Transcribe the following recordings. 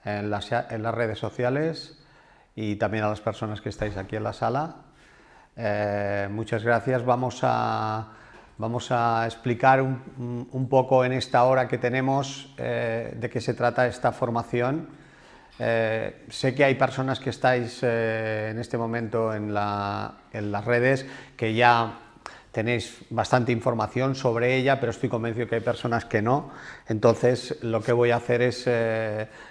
en las redes sociales y también a las personas que estáis aquí en la sala. Muchas gracias. Vamos a explicar un poco en esta hora que tenemos de qué se trata esta formación. Sé que hay personas que estáis en este momento en las redes que ya tenéis bastante información sobre ella, pero estoy convencido que hay personas que no. Entonces lo que voy a hacer es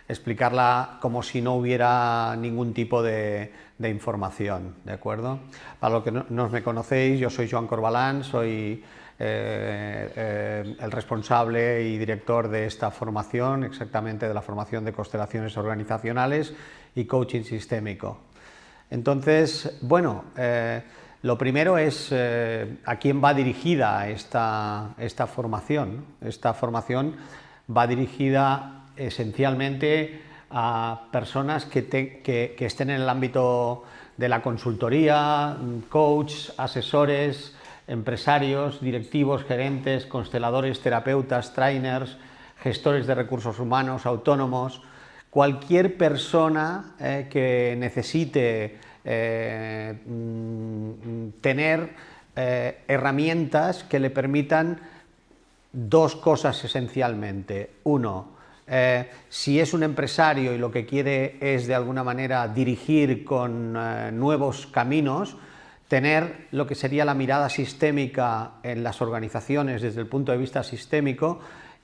explicarla como si no hubiera ningún tipo de información, ¿de acuerdo? Para los que no me conocéis, yo soy Joan Corbalán, soy el responsable y director de esta formación, exactamente de la formación de constelaciones organizacionales y coaching sistémico. Entonces, bueno, lo primero es a quién va dirigida esta formación. Esta formación va dirigida esencialmente a personas que estén en el ámbito de la consultoría, coach, asesores, empresarios, directivos, gerentes, consteladores, terapeutas, trainers, gestores de recursos humanos, autónomos, cualquier persona que necesite tener herramientas que le permitan dos cosas esencialmente. Uno, si es un empresario y lo que quiere es de alguna manera dirigir con nuevos caminos, tener lo que sería la mirada sistémica en las organizaciones desde el punto de vista sistémico,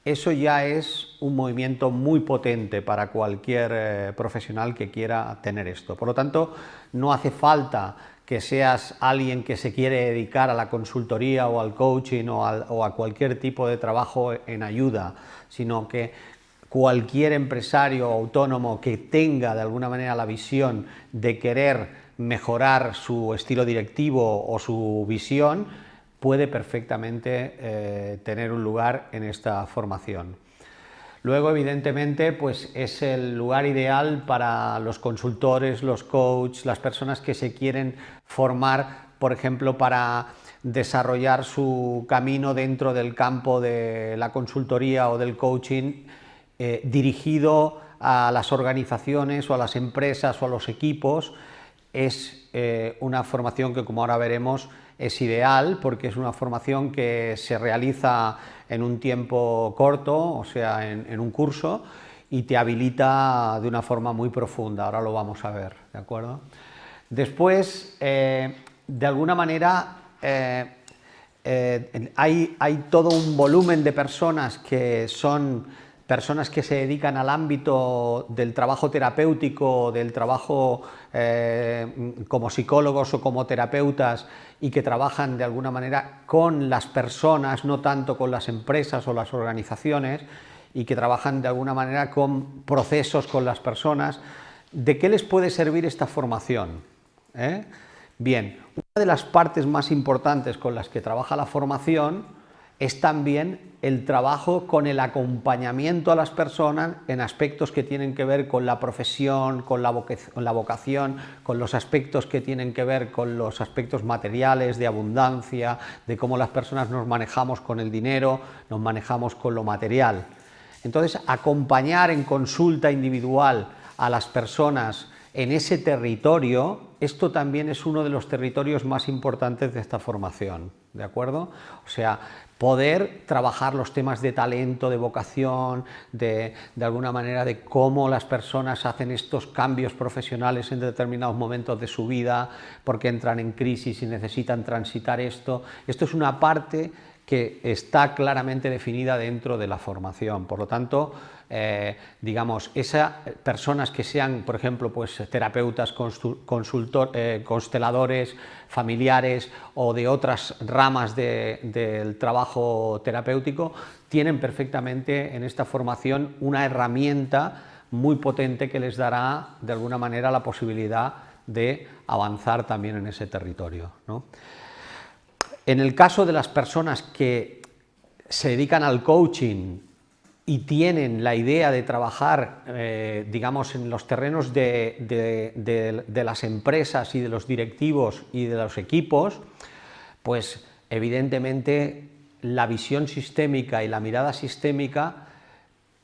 eso ya es un movimiento muy potente para cualquier profesional que quiera tener esto. Por lo tanto, no hace falta que seas alguien que se quiere dedicar a la consultoría o al coaching o a cualquier tipo de trabajo en ayuda, sino que cualquier empresario o autónomo que tenga de alguna manera la visión de querer mejorar su estilo directivo o su visión, puede perfectamente tener un lugar en esta formación. Luego, evidentemente, pues es el lugar ideal para los consultores, los coaches, las personas que se quieren formar, por ejemplo, para desarrollar su camino dentro del campo de la consultoría o del coaching, dirigido a las organizaciones o a las empresas o a los equipos. Es una formación que, como ahora veremos, es ideal porque es una formación que se realiza en un tiempo corto, o sea, en un curso, y te habilita de una forma muy profunda. Ahora lo vamos a ver, ¿de acuerdo? Después, de alguna manera, hay todo un volumen de personas que son personas que se dedican al ámbito del trabajo terapéutico, del trabajo como psicólogos o como terapeutas y que trabajan de alguna manera con las personas, no tanto con las empresas o las organizaciones, y que trabajan de alguna manera con procesos con las personas. ¿De qué les puede servir esta formación? Bien, una de las partes más importantes con las que trabaja la formación es también el trabajo con el acompañamiento a las personas en aspectos que tienen que ver con la profesión, con la vocación, con los aspectos que tienen que ver con los aspectos materiales, de abundancia, de cómo las personas nos manejamos con el dinero, nos manejamos con lo material. Entonces, acompañar en consulta individual a las personas en ese territorio, esto también es uno de los territorios más importantes de esta formación, ¿de acuerdo? O sea, poder trabajar los temas de talento, de vocación, de alguna manera de cómo las personas hacen estos cambios profesionales en determinados momentos de su vida, porque entran en crisis y necesitan transitar esto. Esto es una parte que está claramente definida dentro de la formación. Por lo tanto, digamos, esas personas que sean, por ejemplo, pues terapeutas, consteladores, familiares o de otras ramas del trabajo terapéutico, tienen perfectamente en esta formación una herramienta muy potente que les dará de alguna manera la posibilidad de avanzar también en ese territorio, ¿no? En el caso de las personas que se dedican al coaching y tienen la idea de trabajar, digamos, en los terrenos de las empresas y de los directivos y de los equipos, pues evidentemente la visión sistémica y la mirada sistémica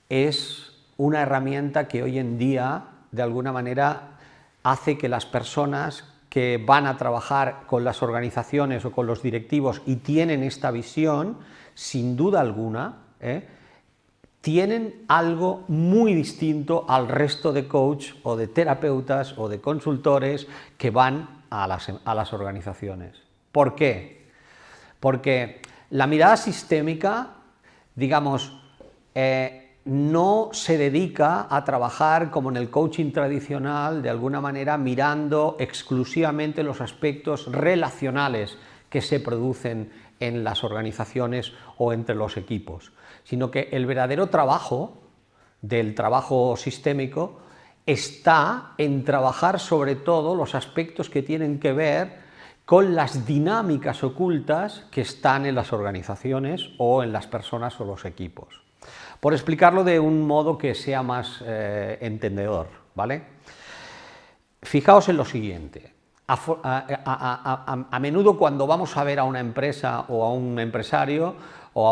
es una herramienta que hoy en día, de alguna manera, hace que las personas que van a trabajar con las organizaciones o con los directivos y tienen esta visión, sin duda alguna, tienen algo muy distinto al resto de coach o de terapeutas o de consultores que van a las organizaciones. ¿Por qué? Porque la mirada sistémica, digamos, no se dedica a trabajar como en el coaching tradicional, de alguna manera mirando exclusivamente los aspectos relacionales que se producen en las organizaciones o entre los equipos, sino que el verdadero trabajo del trabajo sistémico está en trabajar sobre todo los aspectos que tienen que ver con las dinámicas ocultas que están en las organizaciones o en las personas o los equipos. Por explicarlo de un modo que sea más entendedor, ¿vale? Fijaos en lo siguiente. A menudo cuando vamos a ver a una empresa o a un empresario o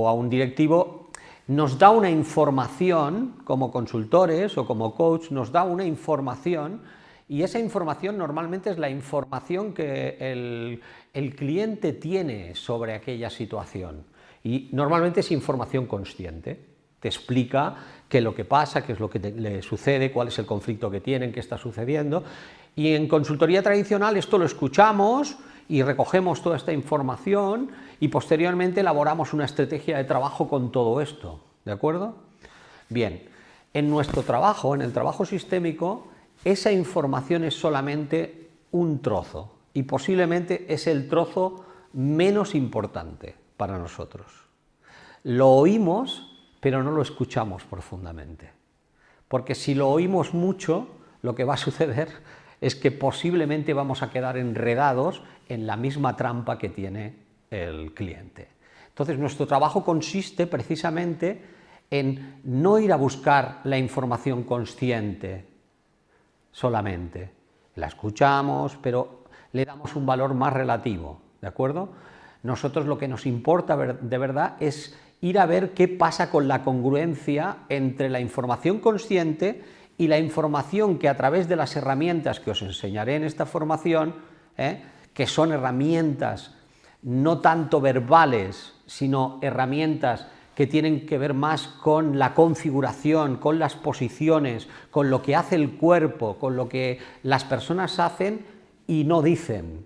a un directivo, nos da una información, como consultores o como coach, nos da una información, y esa información normalmente es la información que el cliente tiene sobre aquella situación. Y normalmente es información consciente. Te explica qué es lo que pasa, qué es lo que le sucede, cuál es el conflicto que tienen, qué está sucediendo. Y en consultoría tradicional esto lo escuchamos y recogemos toda esta información y posteriormente elaboramos una estrategia de trabajo con todo esto, ¿de acuerdo? Bien, en nuestro trabajo, en el trabajo sistémico, esa información es solamente un trozo y posiblemente es el trozo menos importante para nosotros. Lo oímos, pero no lo escuchamos profundamente, porque si lo oímos mucho, lo que va a suceder es que posiblemente vamos a quedar enredados en la misma trampa que tiene el cliente. Entonces, nuestro trabajo consiste precisamente en no ir a buscar la información consciente solamente. La escuchamos, pero le damos un valor más relativo, ¿de acuerdo? Nosotros lo que nos importa de verdad es ir a ver qué pasa con la congruencia entre la información consciente y la información que a través de las herramientas que os enseñaré en esta formación, que son herramientas no tanto verbales, sino herramientas que tienen que ver más con la configuración, con las posiciones, con lo que hace el cuerpo, con lo que las personas hacen y no dicen.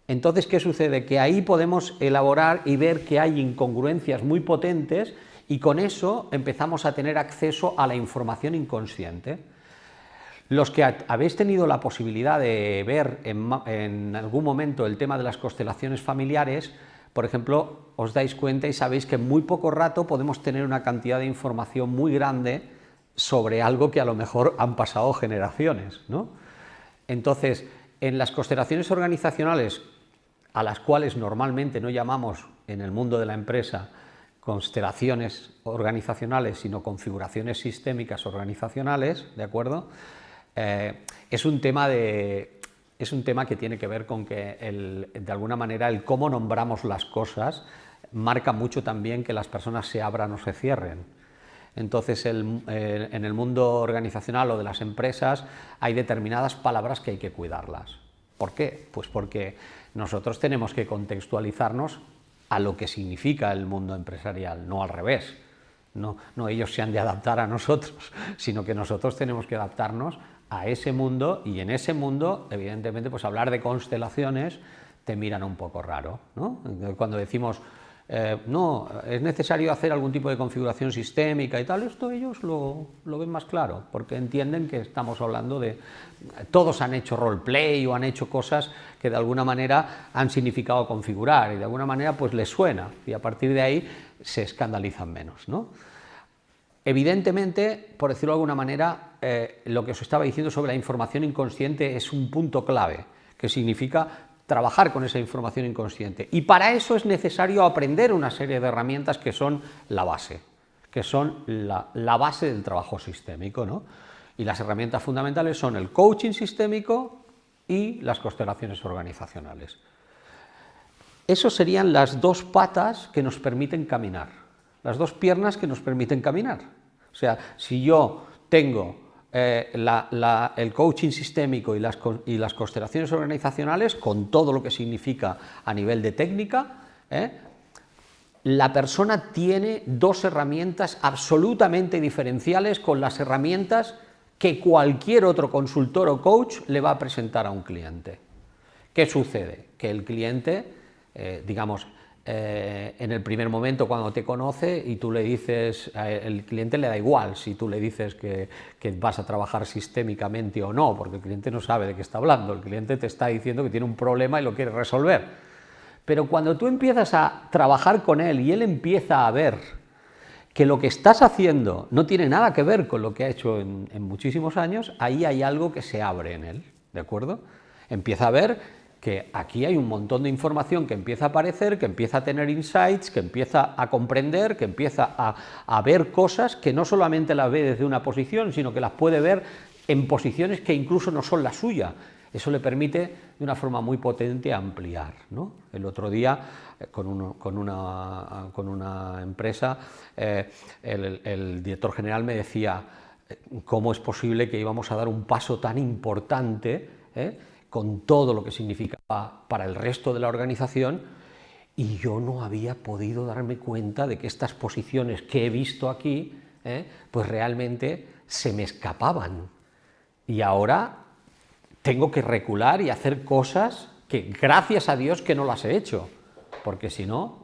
Entonces, ¿qué sucede? Que ahí podemos elaborar y ver que hay incongruencias muy potentes y con eso empezamos a tener acceso a la información inconsciente. Los que habéis tenido la posibilidad de ver en algún momento el tema de las constelaciones familiares, por ejemplo, os dais cuenta y sabéis que en muy poco rato podemos tener una cantidad de información muy grande sobre algo que a lo mejor han pasado generaciones, ¿no? Entonces, en las constelaciones organizacionales, a las cuales normalmente no llamamos en el mundo de la empresa constelaciones organizacionales, sino configuraciones sistémicas organizacionales, ¿de acuerdo? Es un tema que tiene que ver con que, de alguna manera, el cómo nombramos las cosas marca mucho también que las personas se abran o se cierren. Entonces, en el mundo organizacional o de las empresas hay determinadas palabras que hay que cuidarlas. ¿Por qué? Pues porque nosotros tenemos que contextualizarnos a lo que significa el mundo empresarial, no al revés. No ellos se han de adaptar a nosotros, sino que nosotros tenemos que adaptarnos a ese mundo, y en ese mundo, evidentemente, pues hablar de constelaciones te miran un poco raro, ¿no? Cuando decimos, no, es necesario hacer algún tipo de configuración sistémica y tal, esto ellos lo ven más claro, porque entienden que estamos hablando de... Todos han hecho roleplay o han hecho cosas que de alguna manera han significado configurar, y de alguna manera pues les suena, y a partir de ahí se escandalizan menos, ¿no? Evidentemente, por decirlo de alguna manera, lo que os estaba diciendo sobre la información inconsciente es un punto clave, que significa trabajar con esa información inconsciente. Y para eso es necesario aprender una serie de herramientas que son la base, que son la base del trabajo sistémico, ¿no? Y las herramientas fundamentales son el coaching sistémico y las constelaciones organizacionales. Esas serían las dos patas que nos permiten caminar, las dos piernas que nos permiten caminar. O sea, si yo tengo el coaching sistémico y las constelaciones organizacionales, con todo lo que significa a nivel de técnica, la persona tiene dos herramientas absolutamente diferenciales con las herramientas que cualquier otro consultor o coach le va a presentar a un cliente. ¿Qué sucede? Que el cliente, en el primer momento cuando te conoce y tú le dices, el cliente le da igual si tú le dices que vas a trabajar sistémicamente o no, porque el cliente no sabe de qué está hablando, el cliente te está diciendo que tiene un problema y lo quiere resolver. Pero cuando tú empiezas a trabajar con él y él empieza a ver que lo que estás haciendo no tiene nada que ver con lo que ha hecho en muchísimos años, ahí hay algo que se abre en él, ¿de acuerdo? Empieza a ver que aquí hay un montón de información que empieza a aparecer, que empieza a tener insights, que empieza a comprender, que empieza a ver cosas que no solamente las ve desde una posición, sino que las puede ver en posiciones que incluso no son la suya. Eso le permite de una forma muy potente ampliar, ¿no? El otro día, con una empresa, el director general me decía cómo es posible que íbamos a dar un paso tan importante, con todo lo que significaba para el resto de la organización, y yo no había podido darme cuenta de que estas posiciones que he visto aquí, pues realmente se me escapaban. Y ahora tengo que recular y hacer cosas que, gracias a Dios, que no las he hecho, porque si no,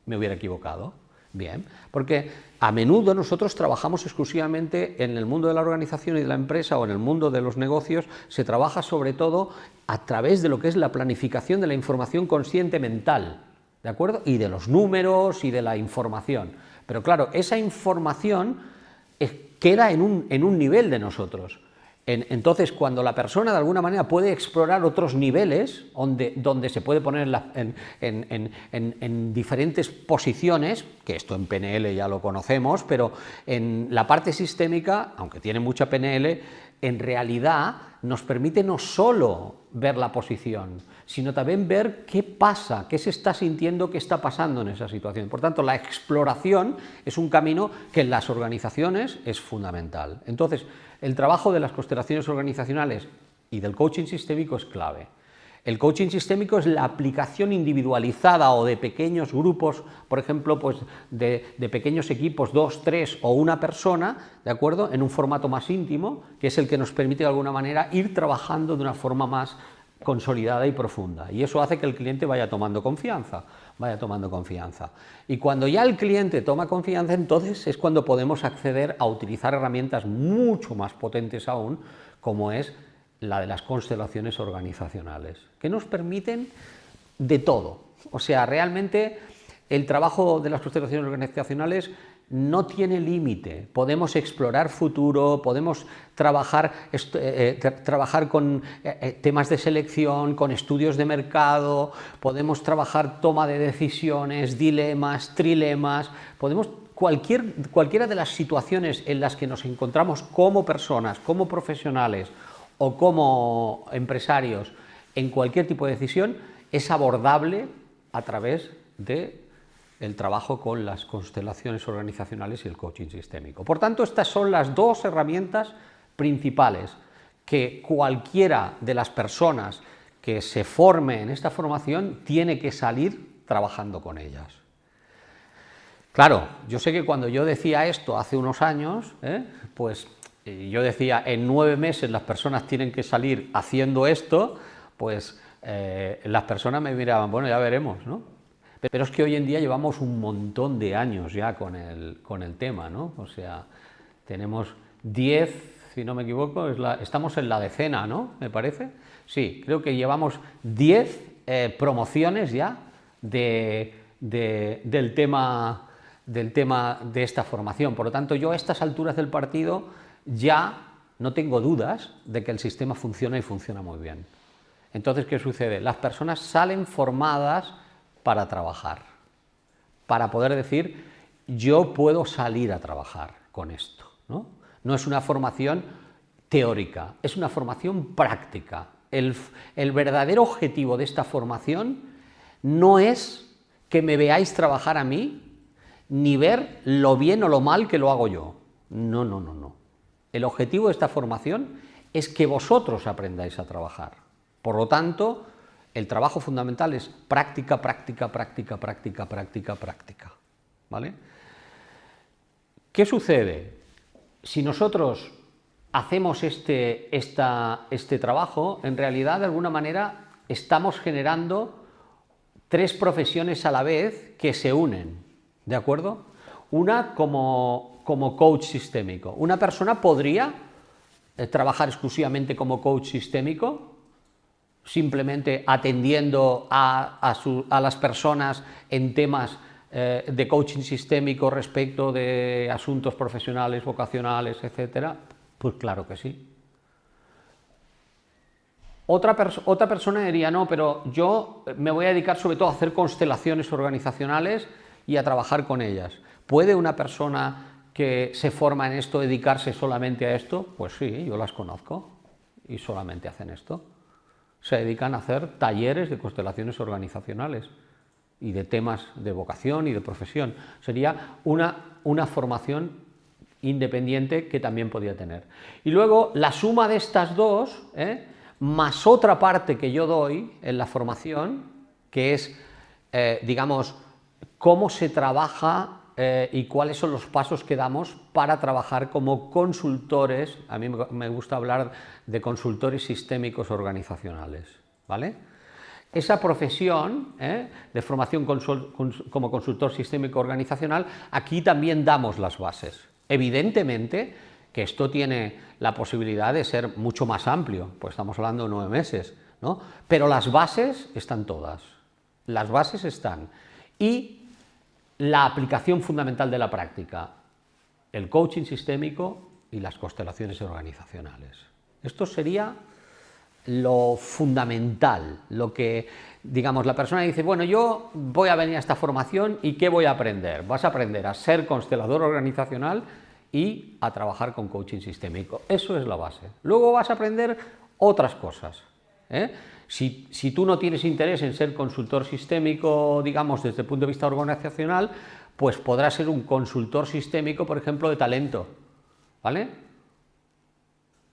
me hubiera equivocado. Bien, porque a menudo nosotros trabajamos exclusivamente en el mundo de la organización y de la empresa, o en el mundo de los negocios, se trabaja sobre todo a través de lo que es la planificación de la información consciente mental, ¿de acuerdo? Y de los números y de la información. Pero claro, esa información queda en un nivel de nosotros. Entonces, cuando la persona de alguna manera puede explorar otros niveles, donde se puede poner en diferentes posiciones, que esto en PNL ya lo conocemos, pero en la parte sistémica, aunque tiene mucha PNL, en realidad nos permite no solo ver la posición, sino también ver qué pasa, qué se está sintiendo, qué está pasando en esa situación. Por tanto, la exploración es un camino que en las organizaciones es fundamental. Entonces, el trabajo de las constelaciones organizacionales y del coaching sistémico es clave. El coaching sistémico es la aplicación individualizada o de pequeños grupos, por ejemplo, pues de pequeños equipos, 2, 3 o una persona, ¿de acuerdo?, en un formato más íntimo, que es el que nos permite de alguna manera ir trabajando de una forma más consolidada y profunda. Y eso hace que el cliente vaya tomando confianza. Y cuando ya el cliente toma confianza, entonces es cuando podemos acceder a utilizar herramientas mucho más potentes aún, como es la de las constelaciones organizacionales, que nos permiten de todo. O sea, realmente el trabajo de las constelaciones organizacionales no tiene límite. Podemos explorar futuro, podemos trabajar con temas de selección, con estudios de mercado, podemos trabajar toma de decisiones, dilemas, trilemas, podemos cualquiera de las situaciones en las que nos encontramos como personas, como profesionales o como empresarios, en cualquier tipo de decisión, es abordable a través del trabajo con las constelaciones organizacionales y el coaching sistémico. Por tanto, estas son las dos herramientas principales que cualquiera de las personas que se forme en esta formación tiene que salir trabajando con ellas. Claro, yo sé que cuando yo decía esto hace unos años, pues yo decía, en 9 meses las personas tienen que salir haciendo esto, pues las personas me miraban, bueno, ya veremos, ¿no? Pero es que hoy en día llevamos un montón de años ya con el tema, ¿no? O sea, tenemos 10, si no me equivoco, estamos en la decena, ¿no? ¿Me parece? Sí, creo que llevamos 10 promociones ya del tema de esta formación. Por lo tanto, yo a estas alturas del partido ya no tengo dudas de que el sistema funciona y funciona muy bien. Entonces, ¿qué sucede? Las personas salen formadas para trabajar, para poder decir, yo puedo salir a trabajar con esto, ¿no? No es una formación teórica, es una formación práctica. El verdadero objetivo de esta formación no es que me veáis trabajar a mí, ni ver lo bien o lo mal que lo hago yo. No, no, no, no. El objetivo de esta formación es que vosotros aprendáis a trabajar. Por lo tanto, el trabajo fundamental es práctica, práctica, práctica, práctica, práctica, práctica. ¿Vale? ¿Qué sucede? Si nosotros hacemos este trabajo, en realidad, de alguna manera, estamos generando 3 profesiones a la vez que se unen, ¿de acuerdo? Una como coach sistémico. Una persona podría trabajar exclusivamente como coach sistémico, simplemente atendiendo a las personas en temas de coaching sistémico respecto de asuntos profesionales, vocacionales, etcétera. Pues claro que sí. Otra persona diría, no, pero yo me voy a dedicar sobre todo a hacer constelaciones organizacionales y a trabajar con ellas. ¿Puede una persona que se forma en esto dedicarse solamente a esto? Pues sí, yo las conozco y solamente hacen esto. Se dedican a hacer talleres de constelaciones organizacionales y de temas de vocación y de profesión. Sería una formación independiente que también podía tener. Y luego la suma de estas dos, más otra parte que yo doy en la formación, que es, digamos, cómo se trabaja y cuáles son los pasos que damos para trabajar como consultores. A mí me gusta hablar de consultores sistémicos organizacionales, ¿vale? Esa profesión de formación como consultor sistémico organizacional, aquí también damos las bases. Evidentemente que esto tiene la posibilidad de ser mucho más amplio, pues estamos hablando de 9 meses, ¿no? Pero las bases están todas, las bases están. Y la aplicación fundamental de la práctica, el coaching sistémico y las constelaciones organizacionales. Esto sería lo fundamental, lo que, digamos, la persona dice, bueno, yo voy a venir a esta formación y ¿qué voy a aprender? Vas a aprender a ser constelador organizacional y a trabajar con coaching sistémico. Eso es la base. Luego vas a aprender otras cosas. Si tú no tienes interés en ser consultor sistémico, digamos, desde el punto de vista organizacional, pues podrás ser un consultor sistémico, por ejemplo, de talento, ¿vale?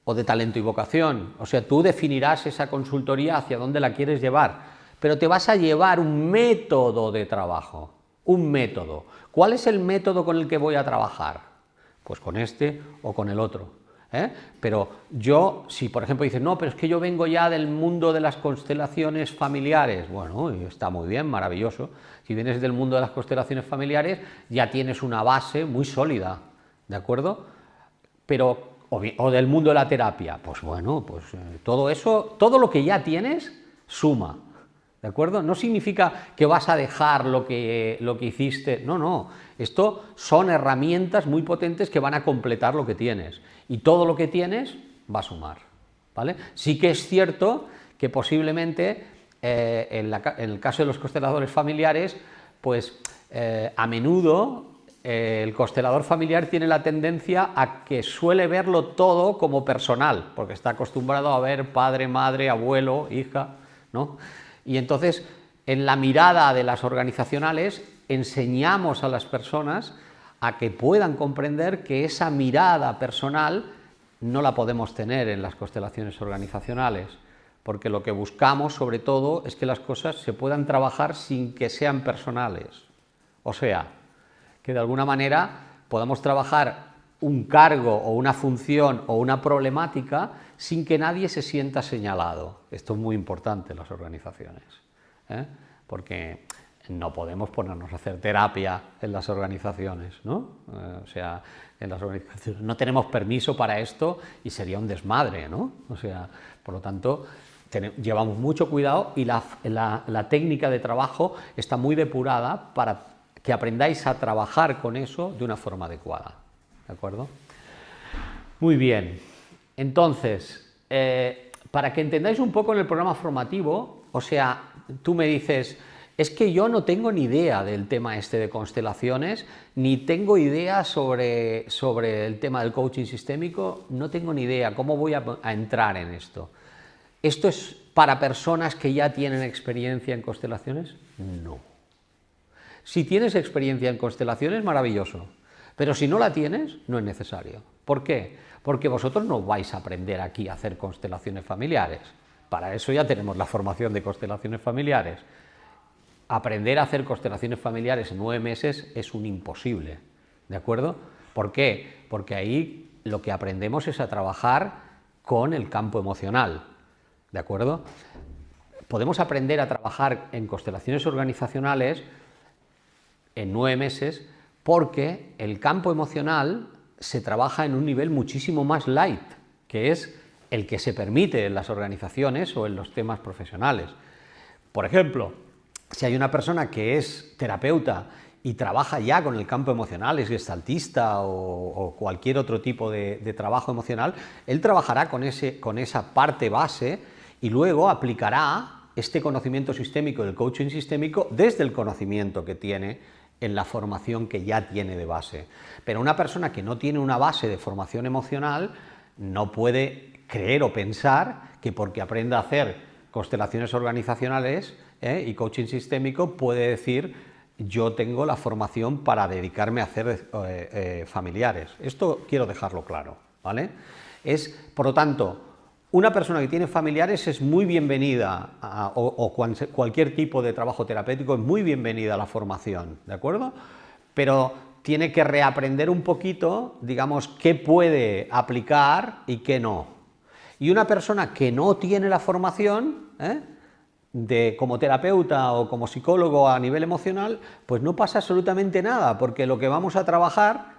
O de talento y vocación. O sea, tú definirás esa consultoría hacia dónde la quieres llevar, pero te vas a llevar un método de trabajo, un método. ¿Cuál es el método con el que voy a trabajar? Pues con este o con el otro. Pero yo, si por ejemplo dices, no, pero es que yo vengo ya del mundo de las constelaciones familiares, bueno, está muy bien, maravilloso. Si vienes del mundo de las constelaciones familiares, ya tienes una base muy sólida, ¿de acuerdo? Pero o del mundo de la terapia, pues bueno, pues todo eso, todo lo que ya tienes, suma, ¿de acuerdo? No significa que vas a dejar lo que hiciste, no, no, esto son herramientas muy potentes que van a completar lo que tienes, y todo lo que tienes va a sumar, ¿vale? Sí que es cierto que posiblemente, en el caso de los consteladores familiares, pues a menudo el constelador familiar tiene la tendencia a que suele verlo todo como personal, porque está acostumbrado a ver padre, madre, abuelo, hija, ¿no? Y entonces, en la mirada de las organizacionales, enseñamos a las personas a que puedan comprender que esa mirada personal no la podemos tener en las constelaciones organizacionales, porque lo que buscamos, sobre todo, es que las cosas se puedan trabajar sin que sean personales. O sea, que de alguna manera podamos trabajar un cargo o una función o una problemática sin que nadie se sienta señalado. Esto es muy importante en las organizaciones, porque no podemos ponernos a hacer terapia en las organizaciones, ¿no? O sea, en las organizaciones no tenemos permiso para esto y sería un desmadre, ¿no? O sea, por lo tanto, llevamos mucho cuidado y la técnica de trabajo está muy depurada para que aprendáis a trabajar con eso de una forma adecuada, ¿de acuerdo? Muy bien, entonces, para que entendáis un poco en el programa formativo, o sea, tú me dices, es que yo no tengo ni idea del tema este de constelaciones, ni tengo idea sobre el tema del coaching sistémico, no tengo ni idea, ¿cómo voy a entrar en esto? ¿Esto es para personas que ya tienen experiencia en constelaciones? No. Si tienes experiencia en constelaciones, maravilloso, Pero si no la tienes, no es necesario. ¿Por qué? Porque vosotros no vais a aprender aquí a hacer constelaciones familiares. Para eso ya tenemos la formación de constelaciones familiares. Aprender a hacer constelaciones familiares en 9 meses es un imposible, ¿de acuerdo? ¿Por qué? Porque ahí lo que aprendemos es a trabajar con el campo emocional, ¿de acuerdo? Podemos aprender a trabajar en constelaciones organizacionales en 9 meses porque el campo emocional se trabaja en un nivel muchísimo más light, que es el que se permite en las organizaciones o en los temas profesionales. Por ejemplo, si hay una persona que es terapeuta y trabaja ya con el campo emocional, es gestaltista o cualquier otro tipo de trabajo emocional, él trabajará con esa parte base y luego aplicará este conocimiento sistémico del coaching sistémico desde el conocimiento que tiene en la formación que ya tiene de base. Pero una persona que no tiene una base de formación emocional no puede creer o pensar que porque aprenda a hacer constelaciones organizacionales y coaching sistémico puede decir yo tengo la formación para dedicarme a hacer familiares. Esto quiero dejarlo claro, ¿vale? Por lo tanto, una persona que tiene familiares es muy bienvenida, cualquier tipo de trabajo terapéutico es muy bienvenida a la formación, ¿de acuerdo? Pero tiene que reaprender un poquito, digamos, qué puede aplicar y qué no. Y una persona que no tiene la formación, como terapeuta o como psicólogo a nivel emocional, pues no pasa absolutamente nada, porque lo que vamos a trabajar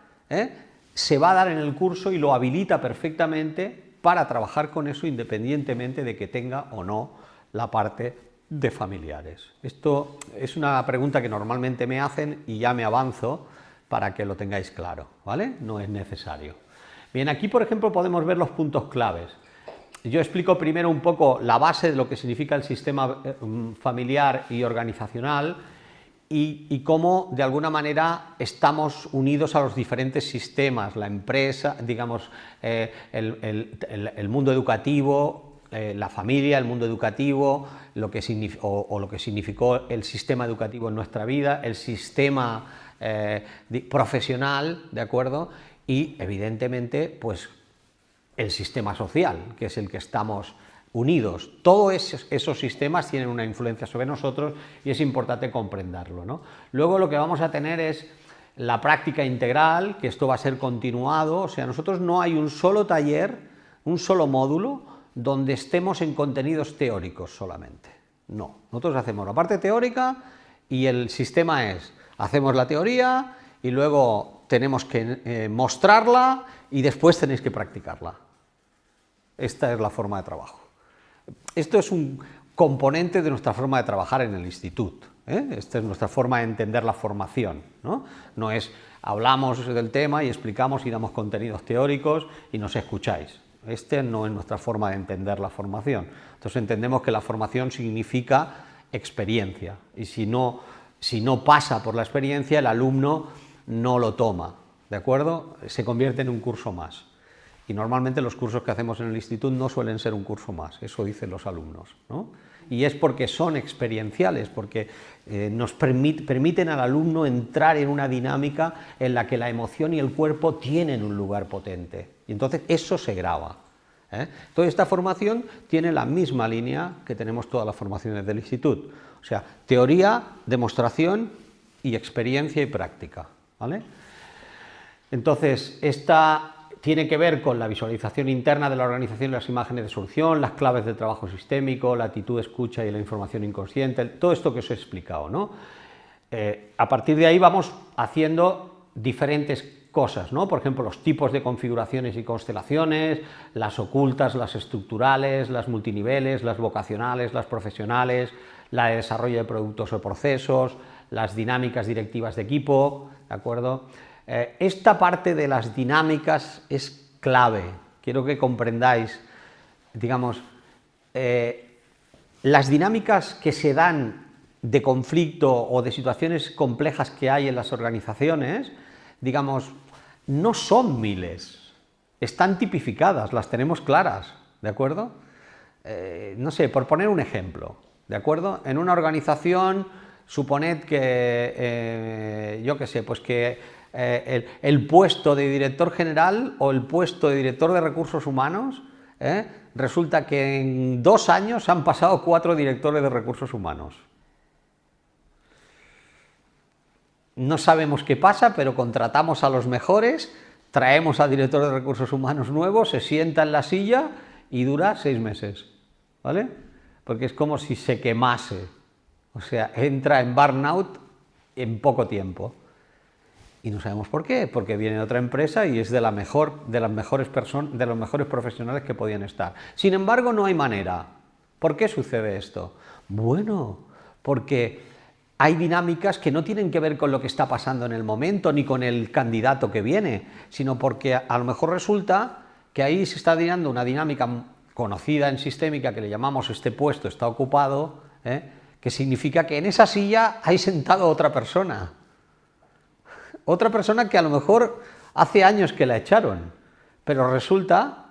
se va a dar en el curso y lo habilita perfectamente para trabajar con eso independientemente de que tenga o no la parte de familiares. Esto es una pregunta que normalmente me hacen y ya me avanzo para que lo tengáis claro, ¿vale? No es necesario. Bien, aquí por ejemplo podemos ver los puntos claves. Yo explico primero un poco la base de lo que significa el sistema familiar y organizacional y cómo de alguna manera estamos unidos a los diferentes sistemas, la empresa, digamos, el mundo educativo, la familia, el mundo educativo, lo que significó el sistema educativo en nuestra vida, el sistema profesional, ¿de acuerdo? Y evidentemente, pues el sistema social, que es el que estamos unidos. Todos esos sistemas tienen una influencia sobre nosotros y es importante comprenderlo, ¿no? Luego lo que vamos a tener es la práctica integral, que esto va a ser continuado, o sea, nosotros no hay un solo taller, un solo módulo, donde estemos en contenidos teóricos solamente. No, nosotros hacemos la parte teórica y el sistema es, hacemos la teoría y luego tenemos que mostrarla y después tenéis que practicarla. Esta es la forma de trabajo. Esto es un componente de nuestra forma de trabajar en el instituto. Esta es nuestra forma de entender la formación, ¿no? No es hablamos del tema y explicamos y damos contenidos teóricos y nos escucháis. Esta no es nuestra forma de entender la formación. Entonces entendemos que la formación significa experiencia y si no pasa por la experiencia el alumno no lo toma, ¿de acuerdo? Se convierte en un curso más. Y normalmente los cursos que hacemos en el instituto no suelen ser un curso más, eso dicen los alumnos, ¿no? Y es porque son experienciales, porque nos permiten al alumno entrar en una dinámica en la que la emoción y el cuerpo tienen un lugar potente. Y entonces eso se graba. Toda esta formación tiene la misma línea que tenemos todas las formaciones del instituto. O sea, teoría, demostración y experiencia y práctica, ¿vale? Entonces, esta tiene que ver con la visualización interna de la organización y las imágenes de solución, las claves del trabajo sistémico, la actitud de escucha y la información inconsciente, todo esto que os he explicado, ¿no? A partir de ahí vamos haciendo diferentes cosas, ¿no? Por ejemplo, los tipos de configuraciones y constelaciones, las ocultas, las estructurales, las multiniveles, las vocacionales, las profesionales, la de desarrollo de productos o procesos, las dinámicas directivas de equipo, ¿de acuerdo? Esta parte de las dinámicas es clave, quiero que comprendáis, digamos, las dinámicas que se dan de conflicto o de situaciones complejas que hay en las organizaciones, digamos, no son miles, están tipificadas, las tenemos claras, ¿de acuerdo? No sé, por poner un ejemplo, ¿de acuerdo? En una organización, suponed que, yo qué sé, pues que el puesto de director general o el puesto de director de recursos humanos, resulta que en 2 años han pasado 4 directores de recursos humanos. No sabemos qué pasa, pero contratamos a los mejores, traemos al director de recursos humanos nuevo, se sienta en la silla y dura 6 meses, ¿vale? Porque es como si se quemase, o sea, entra en burnout en poco tiempo. Y no sabemos por qué, porque viene de otra empresa y es de los mejores profesionales que podían estar. Sin embargo, no hay manera. ¿Por qué sucede esto? Bueno, porque hay dinámicas que no tienen que ver con lo que está pasando en el momento ni con el candidato que viene, sino porque a lo mejor resulta que ahí se está dando una dinámica conocida en sistémica que le llamamos este puesto está ocupado, que significa que en esa silla hay sentado otra persona. Otra persona que a lo mejor hace años que la echaron, pero resulta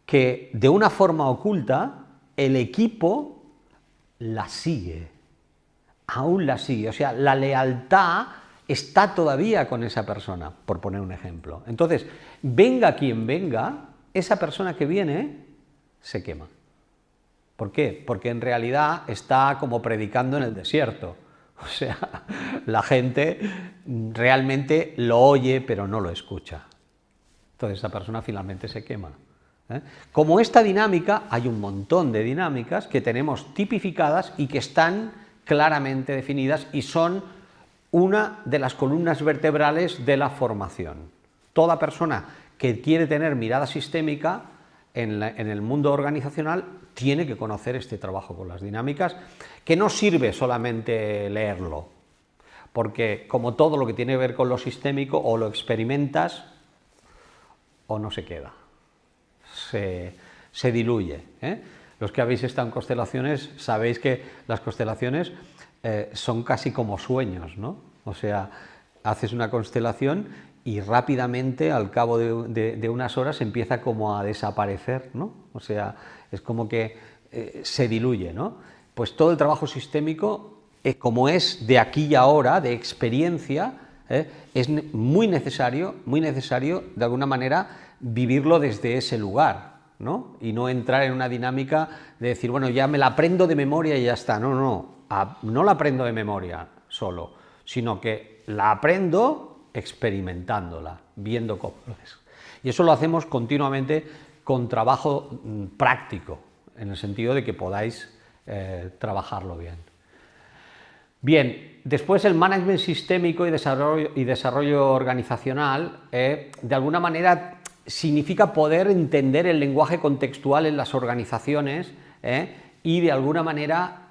que de una forma oculta el equipo la sigue, aún la sigue, o sea, la lealtad está todavía con esa persona, por poner un ejemplo. Entonces, venga quien venga, esa persona que viene se quema. ¿Por qué? Porque en realidad está como predicando en el desierto. O sea, la gente realmente lo oye, pero no lo escucha. Entonces esa persona finalmente se quema. Como esta dinámica, hay un montón de dinámicas que tenemos tipificadas y que están claramente definidas y son una de las columnas vertebrales de la formación. Toda persona que quiere tener mirada sistémica en el mundo organizacional tiene que conocer este trabajo con las dinámicas, que no sirve solamente leerlo, porque como todo lo que tiene que ver con lo sistémico, o lo experimentas o no se queda, se diluye. Los que habéis estado en constelaciones sabéis que las constelaciones son casi como sueños, ¿no? O sea, haces una constelación y rápidamente, al cabo de unas horas, empieza como a desaparecer, ¿no? O sea, es como que se diluye, ¿no? Pues todo el trabajo sistémico, como es de aquí y ahora, de experiencia, es muy necesario, de alguna manera, vivirlo desde ese lugar, ¿no? Y no entrar en una dinámica de decir, bueno, ya me la aprendo de memoria y ya está. No, no la aprendo de memoria solo, sino que la aprendo experimentándola, viendo cómo es. Y eso lo hacemos continuamente con trabajo práctico, en el sentido de que podáis trabajarlo bien. Bien, después el management sistémico y desarrollo organizacional, de alguna manera significa poder entender el lenguaje contextual en las organizaciones y de alguna manera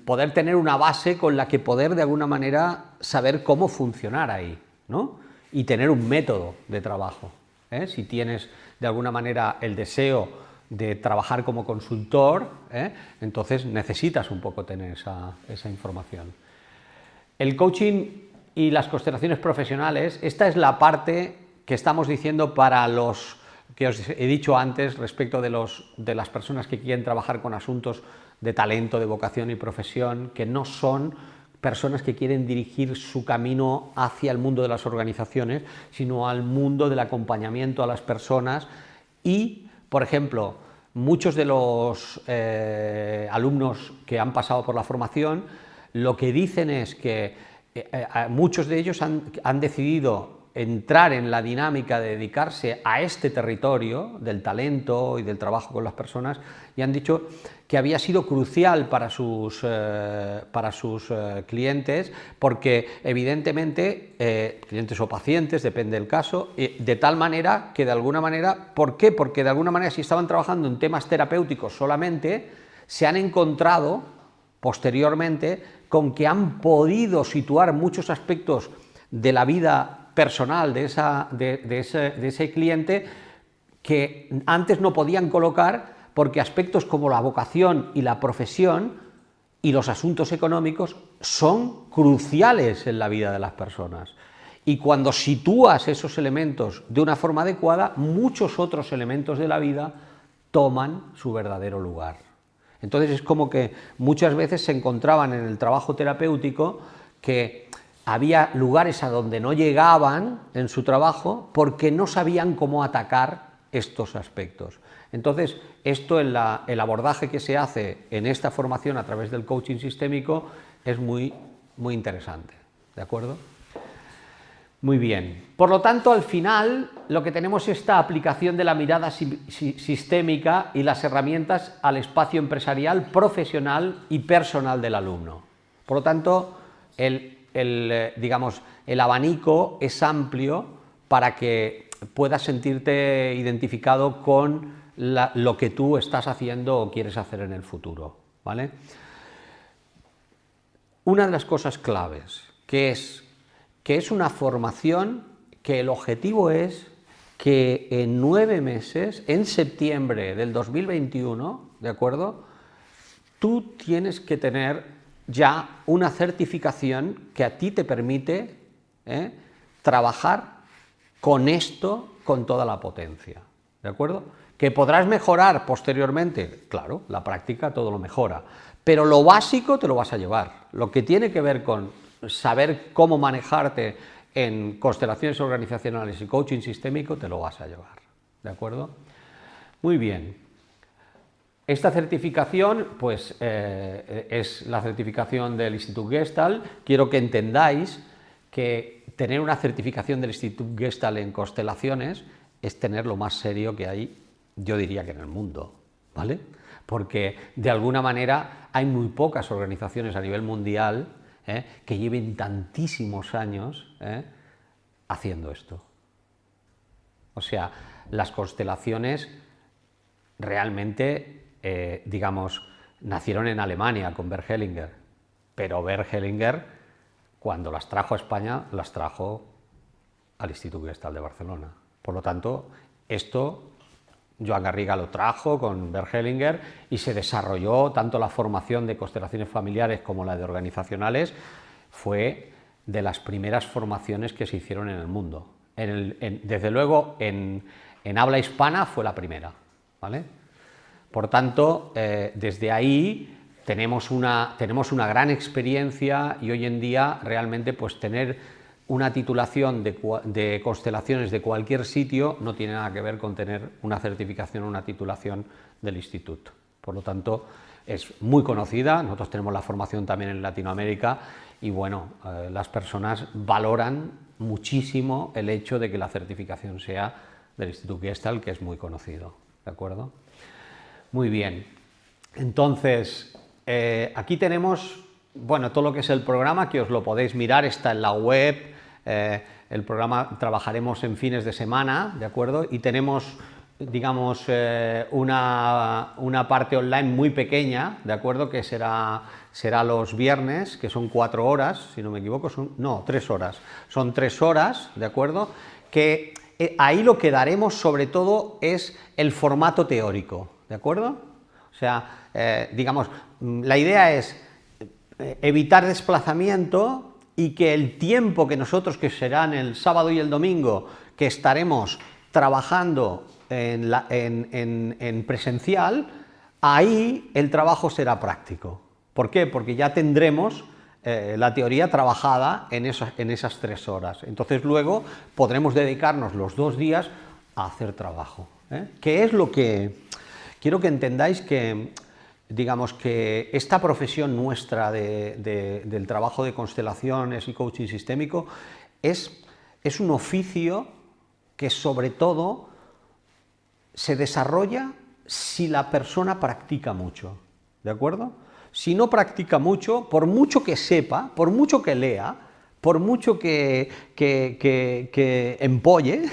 poder tener una base con la que poder de alguna manera saber cómo funcionar ahí, ¿no? Y tener un método de trabajo. Si tienes de alguna manera el deseo de trabajar como consultor, entonces necesitas un poco tener esa información. El coaching y las constelaciones profesionales, esta es la parte que estamos diciendo para los que os he dicho antes respecto de las personas que quieren trabajar con asuntos de talento, de vocación y profesión, que no son personas que quieren dirigir su camino hacia el mundo de las organizaciones, sino al mundo del acompañamiento a las personas. Y, por ejemplo, muchos de los alumnos que han pasado por la formación, lo que dicen es que muchos de ellos han decidido entrar en la dinámica de dedicarse a este territorio del talento y del trabajo con las personas, y han dicho que había sido crucial para sus clientes, porque evidentemente, clientes o pacientes, depende del caso, de tal manera que de alguna manera, ¿por qué? Porque de alguna manera si estaban trabajando en temas terapéuticos solamente, se han encontrado posteriormente con que han podido situar muchos aspectos de la vida personal de ese cliente que antes no podían colocar, porque aspectos como la vocación y la profesión y los asuntos económicos son cruciales en la vida de las personas. Y cuando sitúas esos elementos de una forma adecuada, muchos otros elementos de la vida toman su verdadero lugar. Entonces es como que muchas veces se encontraban en el trabajo terapéutico que había lugares a donde no llegaban en su trabajo porque no sabían cómo atacar estos aspectos. Entonces, esto el abordaje que se hace en esta formación a través del coaching sistémico es muy interesante, ¿de acuerdo? Muy bien. Por lo tanto, al final, lo que tenemos es esta aplicación de la mirada sistémica y las herramientas al espacio empresarial, profesional y personal del alumno. Por lo tanto, digamos, el abanico es amplio para que puedas sentirte identificado con lo que tú estás haciendo o quieres hacer en el futuro, ¿vale? Una de las cosas claves, que es una formación que el objetivo es que en 9 meses, en septiembre del 2021, ¿de acuerdo?, tú tienes que tener ya una certificación que a ti te permite trabajar con esto con toda la potencia, ¿de acuerdo? ¿Que podrás mejorar posteriormente? Claro, la práctica todo lo mejora, pero lo básico te lo vas a llevar. Lo que tiene que ver con saber cómo manejarte en constelaciones organizacionales y coaching sistémico, te lo vas a llevar, ¿de acuerdo? Muy bien. Esta certificación, pues, es la certificación del Institut Gestalt. Quiero que entendáis que tener una certificación del Institut Gestalt en constelaciones es tener lo más serio que hay, yo diría que en el mundo, ¿vale? Porque de alguna manera hay muy pocas organizaciones a nivel mundial que lleven tantísimos años haciendo esto. O sea, las constelaciones realmente, digamos, nacieron en Alemania con Bert Hellinger, pero Bert Hellinger, cuando las trajo a España, las trajo al Institut Gestalt de Barcelona. Por lo tanto, esto Joan Garriga lo trajo con Bert Hellinger y se desarrolló tanto la formación de constelaciones familiares como la de organizacionales. Fue de las primeras formaciones que se hicieron en el mundo. Desde luego, en habla hispana fue la primera, ¿vale? Por tanto, desde ahí tenemos una gran experiencia y hoy en día realmente pues tener una titulación de constelaciones de cualquier sitio no tiene nada que ver con tener una certificación o una titulación del instituto. Por lo tanto, es muy conocida, nosotros tenemos la formación también en Latinoamérica y bueno, las personas valoran muchísimo el hecho de que la certificación sea del Institut Gestalt, que es muy conocido, ¿de acuerdo? Muy bien, entonces aquí tenemos, bueno, todo lo que es el programa, que os lo podéis mirar, está en la web. El programa trabajaremos en fines de semana, ¿de acuerdo? Y tenemos, digamos, una parte online muy pequeña, ¿de acuerdo? Que será los viernes, que son 4 horas, si no me equivoco, no, 3 horas. Son 3 horas, ¿de acuerdo? Que ahí lo que daremos sobre todo es el formato teórico, ¿de acuerdo? O sea, digamos, la idea es evitar desplazamiento y que el tiempo que nosotros, que serán el sábado y el domingo, que estaremos trabajando en presencial, ahí el trabajo será práctico. ¿Por qué? Porque ya tendremos la teoría trabajada en esas 3 horas. Entonces luego podremos dedicarnos los 2 días a hacer trabajo. ¿Qué es lo que quiero que entendáis? Que digamos que esta profesión nuestra del trabajo de constelaciones y coaching sistémico es un oficio que sobre todo se desarrolla si la persona practica mucho, ¿de acuerdo? Si no practica mucho, por mucho que sepa, por mucho que lea, por mucho que empolle,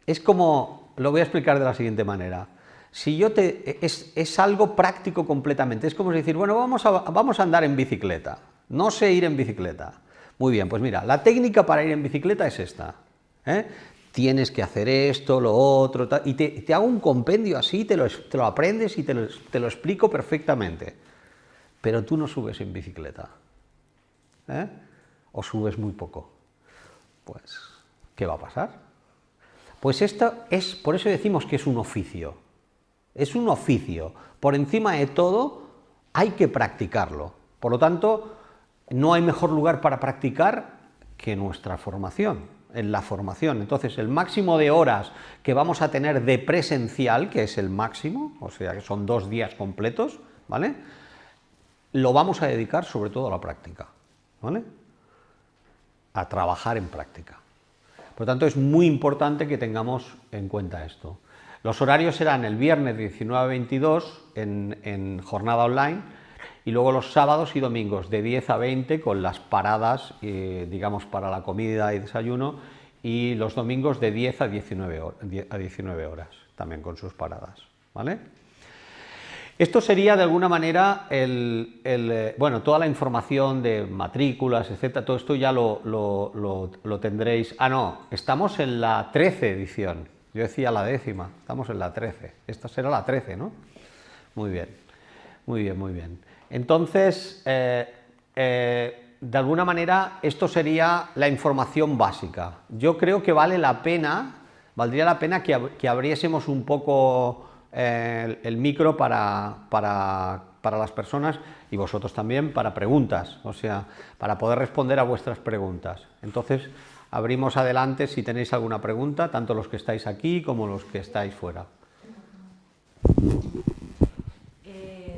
es como, lo voy a explicar de la siguiente manera. Si es algo práctico completamente, es como decir, bueno, vamos a andar en bicicleta, no sé ir en bicicleta. Muy bien, pues mira, la técnica para ir en bicicleta es esta, tienes que hacer esto, lo otro, y te hago un compendio así, te lo aprendes y te lo explico perfectamente, pero tú no subes en bicicleta, o subes muy poco, pues, ¿qué va a pasar? Pues por eso decimos que es un oficio. Es un oficio. Por encima de todo, hay que practicarlo. Por lo tanto, no hay mejor lugar para practicar que nuestra formación, en la formación. Entonces, el máximo de horas que vamos a tener de presencial, que es el máximo, o sea, que son 2 días completos, ¿vale?, lo vamos a dedicar sobre todo a la práctica, ¿vale?, a trabajar en práctica. Por lo tanto, es muy importante que tengamos en cuenta esto. Los horarios serán el viernes 19 a 22 en jornada online, y luego los sábados y domingos de 10 a 20 con las paradas, digamos, para la comida y desayuno, y los domingos de 10 a 19 horas, también con sus paradas, ¿vale? Esto sería de alguna manera bueno, toda la información de matrículas, etcétera, todo esto ya lo tendréis. Ah, no, estamos en la 13 edición, yo decía la 10ª, estamos en la 13, esta será la 13, ¿no? Muy bien, muy bien, muy bien. Entonces, de alguna manera, esto sería la información básica. Yo creo que valdría la pena que abriésemos un poco el micro para las personas, y vosotros también, para preguntas, o sea, para poder responder a vuestras preguntas. Entonces, abrimos adelante si tenéis alguna pregunta, tanto los que estáis aquí como los que estáis fuera.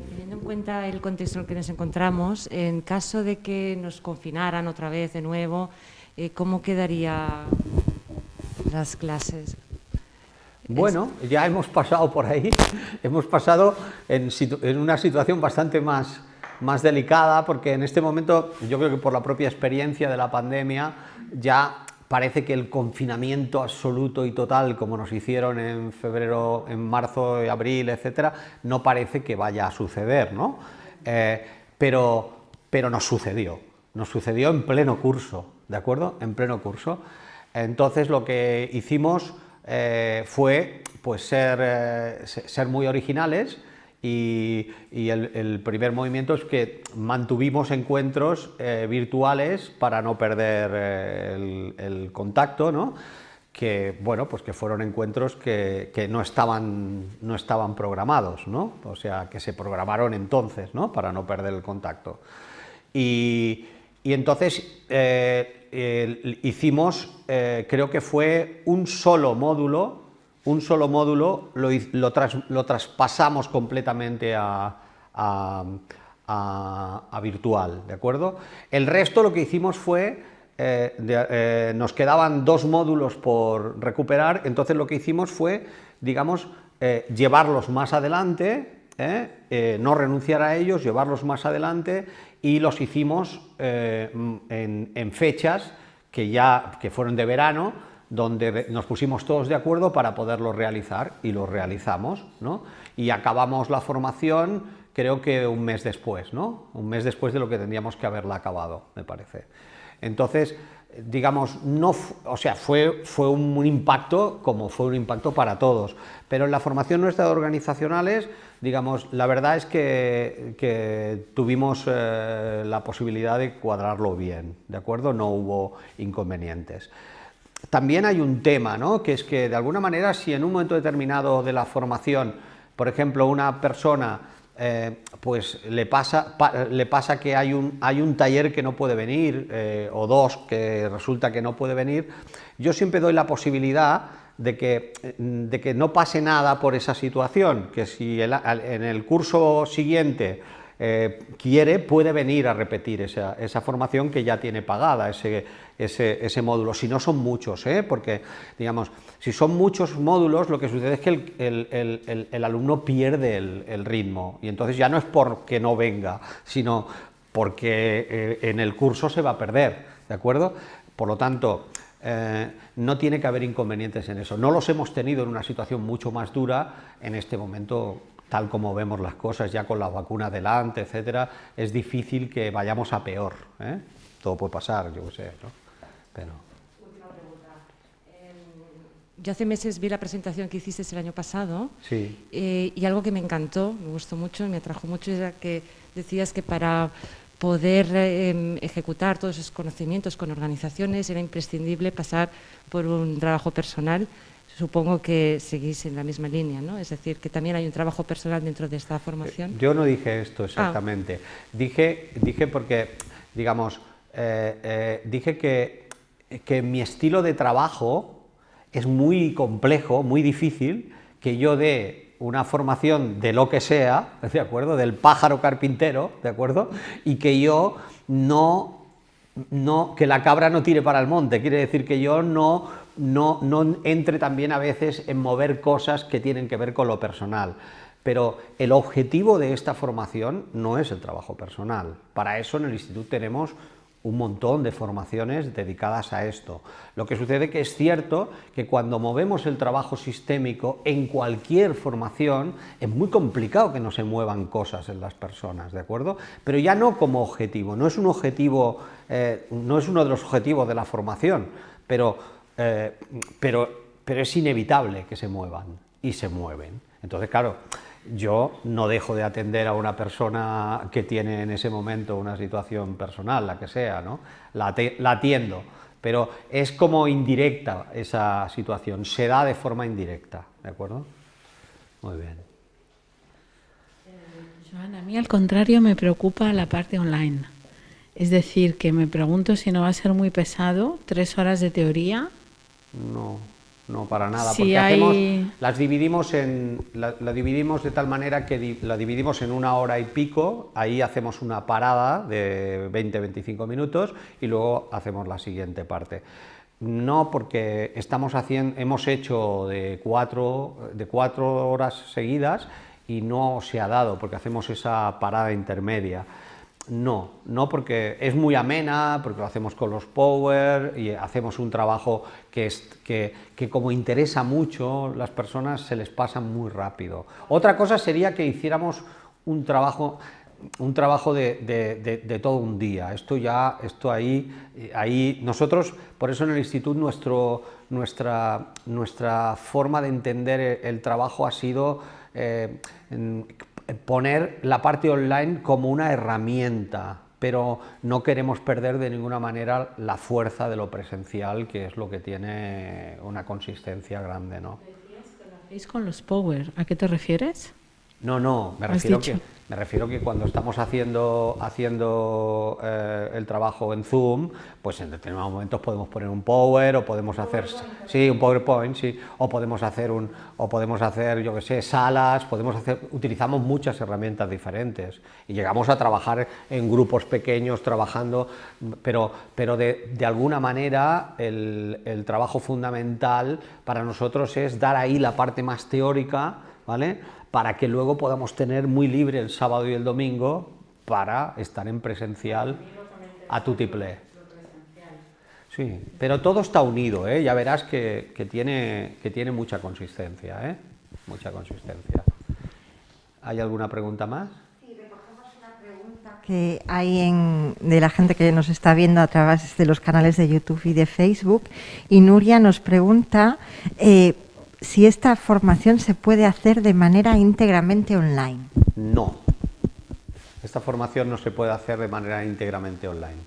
Teniendo en cuenta el contexto en el que nos encontramos, en caso de que nos confinaran otra vez de nuevo, ¿cómo quedarían las clases? Bueno, ya hemos pasado por ahí, hemos pasado en una situación bastante más delicada, porque en este momento, yo creo que por la propia experiencia de la pandemia, ya parece que el confinamiento absoluto y total, como nos hicieron en febrero, en marzo y abril, etcétera, no parece que vaya a suceder, ¿no? Pero nos sucedió en pleno curso, ¿de acuerdo? En pleno curso. Entonces, lo que hicimos fue pues ser muy originales, y el primer movimiento es que mantuvimos encuentros virtuales para no perder el contacto, ¿no? Que, bueno, pues que fueron encuentros que no estaban programados, ¿no? O sea, que se programaron entonces, ¿no?, para no perder el contacto. Y entonces hicimos, creo que fue un solo módulo, lo traspasamos completamente a virtual, ¿de acuerdo? El resto lo que hicimos fue, nos quedaban 2 módulos por recuperar, entonces lo que hicimos fue, digamos, llevarlos más adelante, no renunciar a ellos, llevarlos más adelante, y los hicimos en fechas que fueron de verano, donde nos pusimos todos de acuerdo para poderlo realizar, y lo realizamos, ¿no? Y acabamos la formación, creo que un mes después, ¿no? Un mes después de lo que tendríamos que haberla acabado, me parece. Entonces, digamos, o sea, fue un impacto, como fue un impacto para todos, pero en la formación nuestra de organizacionales, digamos, la verdad es que tuvimos la posibilidad de cuadrarlo bien, ¿de acuerdo? No hubo inconvenientes. También hay un tema, ¿no?, que es que, de alguna manera, si en un momento determinado de la formación, por ejemplo, una persona pues le pasa que hay un taller que no puede venir, o 2 que resulta que no puede venir, yo siempre doy la posibilidad de que no pase nada por esa situación, que si en el curso siguiente quiere, puede venir a repetir esa formación que ya tiene pagada, ese módulo, si no son muchos, porque, digamos, si son muchos módulos, lo que sucede es que el alumno pierde el ritmo, y entonces ya no es porque no venga, sino porque en el curso se va a perder, ¿de acuerdo? Por lo tanto, no tiene que haber inconvenientes en eso. No los hemos tenido en una situación mucho más dura. En este momento, tal como vemos las cosas, ya con la vacuna delante, etcétera, es difícil que vayamos a peor, Todo puede pasar, yo qué sé, ¿no? Pero... Última pregunta. Yo hace meses vi la presentación que hiciste el año pasado, sí. Y algo que me encantó, me gustó mucho, me atrajo mucho, era que decías que para poder ejecutar todos esos conocimientos con organizaciones era imprescindible pasar por un trabajo personal. Supongo que seguís en la misma línea, ¿no? Es decir, que también hay un trabajo personal dentro de esta formación. Yo no dije esto exactamente. Dije porque digamos, dije que mi estilo de trabajo es muy complejo, muy difícil, que yo dé una formación de lo que sea, ¿de acuerdo?, del pájaro carpintero, ¿de acuerdo?, y que yo que la cabra no tire para el monte, quiere decir que yo no entre también a veces en mover cosas que tienen que ver con lo personal. Pero el objetivo de esta formación no es el trabajo personal. Para eso en el instituto tenemos un montón de formaciones dedicadas a esto. Lo que sucede que es cierto que cuando movemos el trabajo sistémico en cualquier formación es muy complicado que no se muevan cosas en las personas, ¿de acuerdo? Pero ya no como objetivo, no es un objetivo, no es uno de los objetivos de la formación, pero es inevitable que se muevan y se mueven. Entonces, claro, yo no dejo de atender a una persona que tiene en ese momento una situación personal, la que sea, ¿no? La atiendo, pero es como indirecta esa situación, se da de forma indirecta, ¿de acuerdo? Muy bien. Joan, a mí al contrario me preocupa la parte online. Es decir, que me pregunto si no va a ser muy pesado, 3 horas de teoría. No, para nada, Si porque las dividimos la dividimos de tal manera que la dividimos en 1 hora y pico, ahí hacemos una parada de 20-25 minutos y luego hacemos la siguiente parte. No, porque hemos hecho de 4 horas seguidas y no se ha dado, porque hacemos esa parada intermedia. No porque es muy amena, porque lo hacemos con los Power y hacemos un trabajo que como interesa mucho, las personas se les pasa muy rápido. Otra cosa sería que hiciéramos un trabajo de todo un día. Esto ahí nosotros, por eso en el instituto nuestra forma de entender el trabajo ha sido poner la parte online como una herramienta, pero no queremos perder de ninguna manera la fuerza de lo presencial, que es lo que tiene una consistencia grande, ¿no? Decías que lo hacéis con los Power, ¿a qué te refieres? No, me refiero que cuando estamos haciendo el trabajo en Zoom, pues en determinados momentos podemos poner un Power o podemos hacer un PowerPoint, sí, o podemos hacer yo que sé, salas, utilizamos muchas herramientas diferentes y llegamos a trabajar en grupos pequeños trabajando, pero de alguna manera el trabajo fundamental para nosotros es dar ahí la parte más teórica, ¿vale?, para que luego podamos tener muy libre el sábado y el domingo para estar en presencial a tutiplé. Sí, pero todo está unido, ¿eh? Ya verás que tiene mucha consistencia, ¿eh? Mucha consistencia. ¿Hay alguna pregunta más? Sí, recogemos una pregunta que hay de la gente que nos está viendo a través de los canales de YouTube y de Facebook, y Nuria nos pregunta si esta formación se puede hacer de manera íntegramente online. No, esta formación no se puede hacer de manera íntegramente online.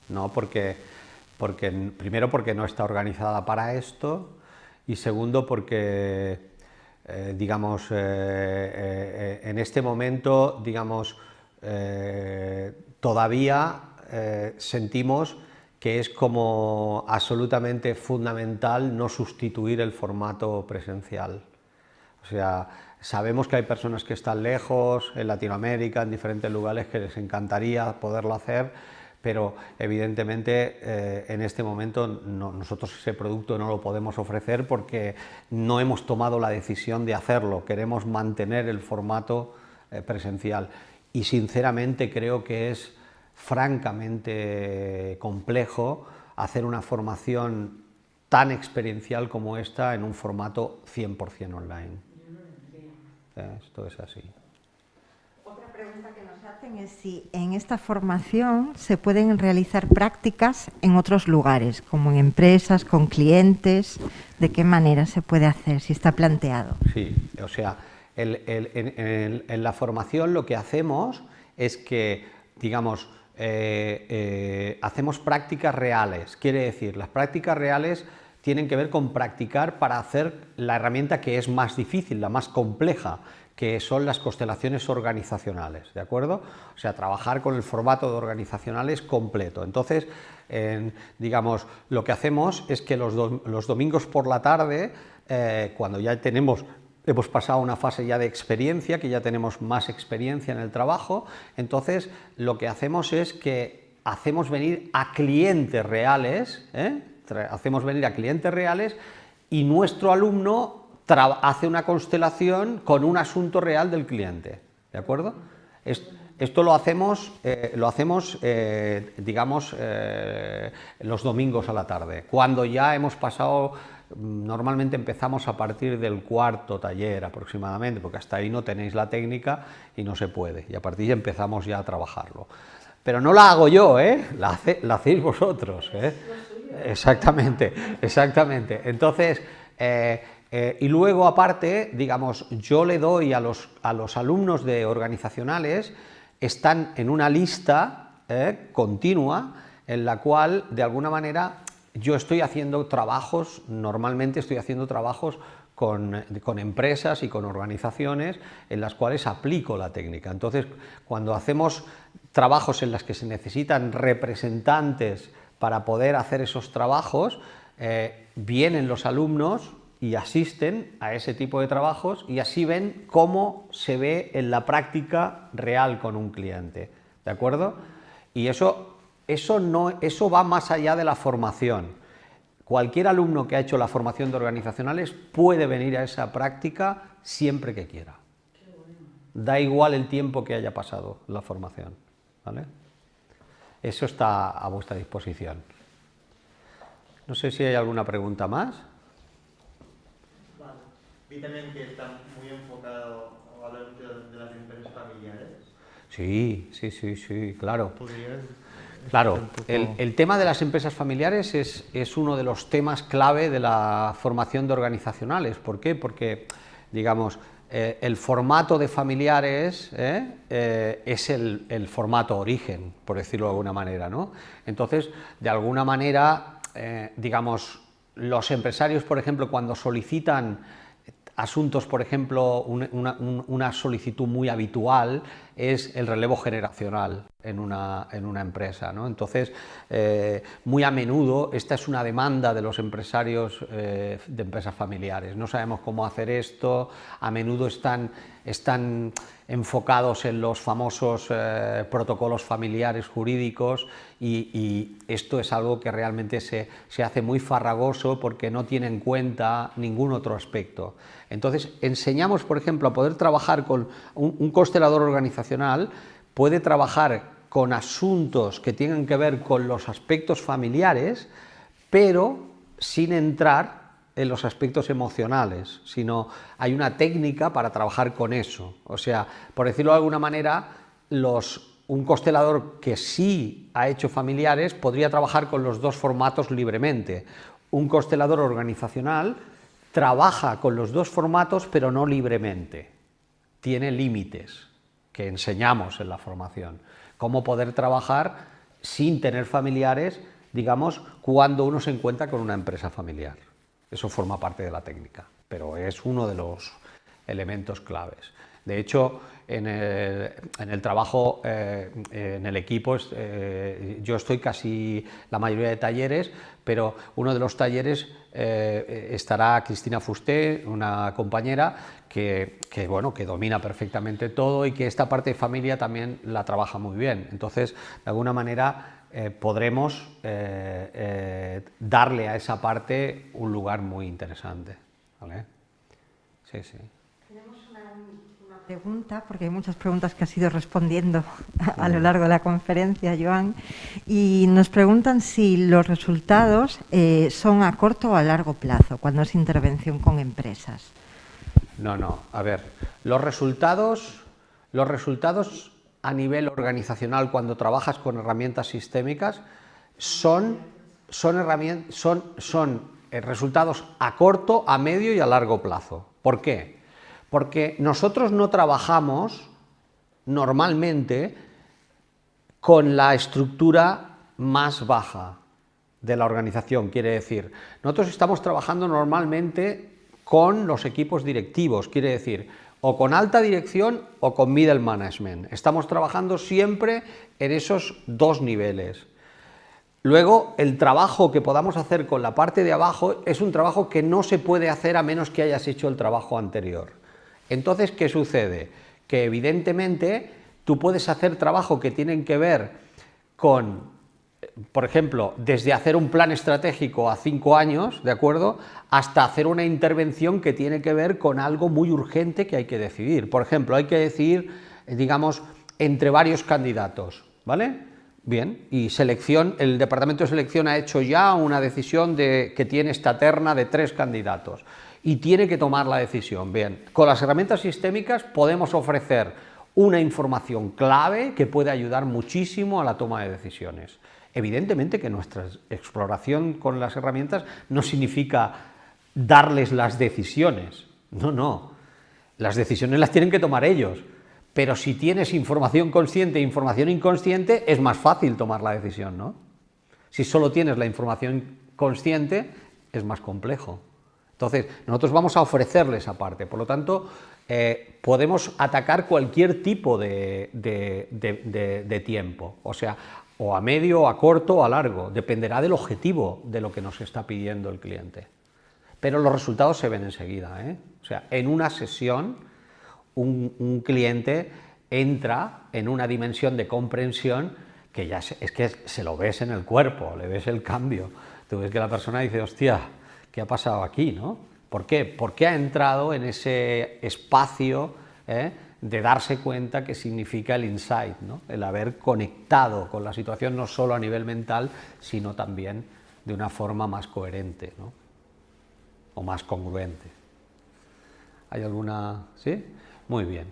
No, primero porque no está organizada para esto y segundo porque, en este momento, todavía sentimos que es como absolutamente fundamental no sustituir el formato presencial. O sea, sabemos que hay personas que están lejos, en Latinoamérica, en diferentes lugares, que les encantaría poderlo hacer, pero evidentemente en este momento nosotros ese producto no lo podemos ofrecer porque no hemos tomado la decisión de hacerlo, queremos mantener el formato presencial y sinceramente creo que es francamente complejo hacer una formación tan experiencial como esta en un formato 100% online. Esto es así. Otra pregunta que nos hacen es si en esta formación se pueden realizar prácticas en otros lugares, como en empresas, con clientes, ¿de qué manera se puede hacer, si está planteado? Sí, o sea, en la formación lo que hacemos es que, hacemos prácticas reales, quiere decir, las prácticas reales tienen que ver con practicar para hacer la herramienta que es más difícil, la más compleja, que son las constelaciones organizacionales, ¿de acuerdo? O sea, trabajar con el formato de organizacionales completo. Entonces, digamos, lo que hacemos es que los domingos por la tarde, cuando ya hemos pasado una fase ya de experiencia, que ya tenemos más experiencia en el trabajo, entonces lo que hacemos es que hacemos venir a clientes reales, y nuestro alumno hace una constelación con un asunto real del cliente, ¿de acuerdo? Esto lo hacemos, digamos, los domingos a la tarde, cuando ya hemos pasado, normalmente empezamos a partir del cuarto taller aproximadamente, porque hasta ahí no tenéis la técnica y no se puede, y a partir de ahí empezamos ya a trabajarlo. Pero no la hago yo, la hacéis vosotros, Exactamente, exactamente. Entonces, y luego aparte, digamos, yo le doy a los alumnos de organizacionales, están en una lista continua en la cual, de alguna manera, yo estoy haciendo trabajos, normalmente estoy haciendo trabajos con empresas y con organizaciones en las cuales aplico la técnica. Entonces, cuando hacemos trabajos en los que se necesitan representantes para poder hacer esos trabajos, vienen los alumnos y asisten a ese tipo de trabajos y así ven cómo se ve en la práctica real con un cliente, ¿de acuerdo? Y eso va más allá de la formación. Cualquier alumno que ha hecho la formación de organizacionales puede venir a esa práctica siempre que quiera. Da igual el tiempo que haya pasado la formación, ¿vale? Eso está a vuestra disposición. No sé si hay alguna pregunta más. Vale. Vi también que está muy enfocado a hablar de las empresas familiares. Sí, claro. ¿Podrías Claro, un poco? el tema de las empresas familiares es uno de los temas clave de la formación de organizacionales. ¿Por qué? Porque, digamos, el formato de familiares es el formato origen, por decirlo de alguna manera, ¿no? Entonces, de alguna manera, digamos, los empresarios, por ejemplo, cuando solicitan asuntos, por ejemplo, una solicitud muy habitual es el relevo generacional en una empresa, ¿no? Entonces, muy a menudo esta es una demanda de los empresarios de empresas familiares. No sabemos cómo hacer esto, a menudo están enfocados en los famosos protocolos familiares jurídicos y esto es algo que realmente se hace muy farragoso porque no tiene en cuenta ningún otro aspecto. Entonces, enseñamos, por ejemplo, a poder trabajar con un constelador organizacional, puede trabajar con asuntos que tienen que ver con los aspectos familiares, pero sin entrar en los aspectos emocionales, sino hay una técnica para trabajar con eso. O sea, por decirlo de alguna manera, un constelador que sí ha hecho familiares podría trabajar con los dos formatos libremente. Un constelador organizacional trabaja con los dos formatos, pero no libremente. Tiene límites que enseñamos en la formación. Cómo poder trabajar sin tener familiares, digamos, cuando uno se encuentra con una empresa familiar. Eso forma parte de la técnica, pero es uno de los elementos claves. De hecho, en el trabajo, en el equipo, yo estoy casi la mayoría de talleres, pero uno de los talleres estará Cristina Fusté, una compañera que domina perfectamente todo y que esta parte de familia también la trabaja muy bien. Entonces, de alguna manera, podremos darle a esa parte un lugar muy interesante, ¿vale? Sí. Tenemos una pregunta, porque hay muchas preguntas que has ido respondiendo a lo largo de la conferencia, Joan, y nos preguntan si los resultados son a corto o a largo plazo cuando es intervención con empresas. No, a ver, los resultados a nivel organizacional cuando trabajas con herramientas sistémicas son resultados a corto, a medio y a largo plazo. ¿Por qué? Porque nosotros no trabajamos normalmente con la estructura más baja. de la organización, quiere decir, nosotros estamos trabajando normalmente con los equipos directivos, quiere decir, o con alta dirección o con middle management. Estamos trabajando siempre en esos dos niveles. Luego, el trabajo que podamos hacer con la parte de abajo es un trabajo que no se puede hacer a menos que hayas hecho el trabajo anterior. Entonces, ¿qué sucede? Que evidentemente tú puedes hacer trabajo que tienen que ver con, por ejemplo, desde hacer un plan estratégico a 5 años, ¿de acuerdo?, hasta hacer una intervención que tiene que ver con algo muy urgente que hay que decidir. Por ejemplo, hay que decidir, digamos, entre varios candidatos, ¿vale? Bien, y el departamento de selección ha hecho ya una decisión que tiene esta terna de 3 candidatos y tiene que tomar la decisión. Bien, con las herramientas sistémicas podemos ofrecer una información clave que puede ayudar muchísimo a la toma de decisiones. Evidentemente que nuestra exploración con las herramientas no significa darles las decisiones, no, las decisiones las tienen que tomar ellos. Pero si tienes información consciente e información inconsciente, es más fácil tomar la decisión, ¿no? Si solo tienes la información consciente, es más complejo. Entonces, nosotros vamos a ofrecerles esa parte. Por lo tanto, podemos atacar cualquier tipo de tiempo. O sea, o a medio, a corto o a largo. Dependerá del objetivo de lo que nos está pidiendo el cliente. Pero los resultados se ven enseguida, ¿eh? O sea, en una sesión un cliente entra en una dimensión de comprensión que ya es que se lo ves en el cuerpo, le ves el cambio. Tú ves que la persona dice, hostia, ¿qué ha pasado aquí, no? ¿Por qué? Porque ha entrado en ese espacio de darse cuenta que significa el insight, ¿no? El haber conectado con la situación no solo a nivel mental, sino también de una forma más coherente, ¿no? O más congruente. ¿Hay alguna...? ¿Sí? Muy bien.